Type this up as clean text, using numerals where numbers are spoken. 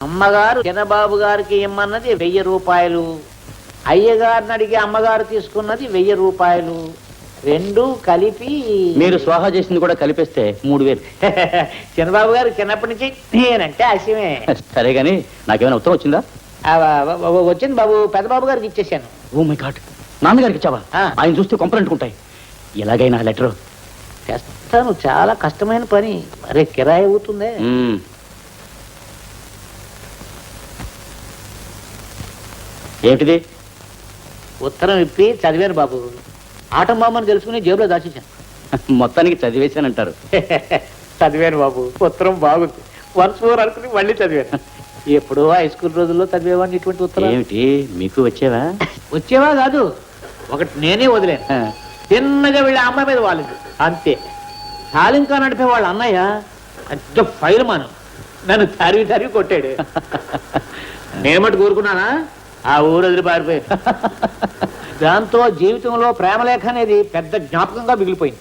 అమ్మగారు చిన్నబాబు గారికి ఇమ్మన్నది 1000 రూపాయలు, అయ్యగారిని అడిగి అమ్మగారు తీసుకున్నది 1000 రూపాయలు, రెండు కలిపి మీరు స్వాహా చేసింది కూడా కలిపేస్తే 3000. చిన్నబాబు గారు చిన్నప్పటి నుంచి నేనంటే ఆశయమే. సరే గాని నాకేమైనా ఉత్తరం వచ్చిందా? వచ్చింది బాబు, పెద్దబాబు గారికి ఇచ్చేసాను. ఓ మై గాడ్, నాన్నగారికి ఇచ్చావా? ఆ. ఆయన చూస్తే కొంపలంటుకుంటాయి. ఎలాగైనా లెటర్ తెస్తాను, చాలా కష్టమైన పని, మరే కిరాయి అవుతుందే. ఏమిటిది? ఉత్తరం ఇప్పి చదివాను బాబు. ఆటం బామ్మని తెలుసుకుని జేబులో దాచేశాను. మొత్తానికి చదివేశానంటారు. చదివాను బాబు, ఉత్తరం బాగుంది, వన్స్ మోర్ అనుకుని మళ్ళీ చదివాను. ఎప్పుడో హై స్కూల్ రోజుల్లో చదివేవాడిని ఇటువంటి ఉత్తరం. ఏమిటి మీకు వచ్చేవా? వచ్చేవా కాదు, ఒకటి నేనే వదిలేను. తిన్నగా వెళ్ళి అమ్మాయి మీద వాళ్ళది అంతే. సాలింకా నడిపే వాళ్ళ అన్నయ్య పెద్ద ఫైల్ మనం, నన్ను తరివి తరివి కొట్టాడు. నేమటి కోరుకున్నానా, ఆ ఊరు వదిలి పారిపోయాడు. దాంతో జీవితంలో ప్రేమలేఖ అనేది పెద్ద జ్ఞాపకంగా మిగిలిపోయింది.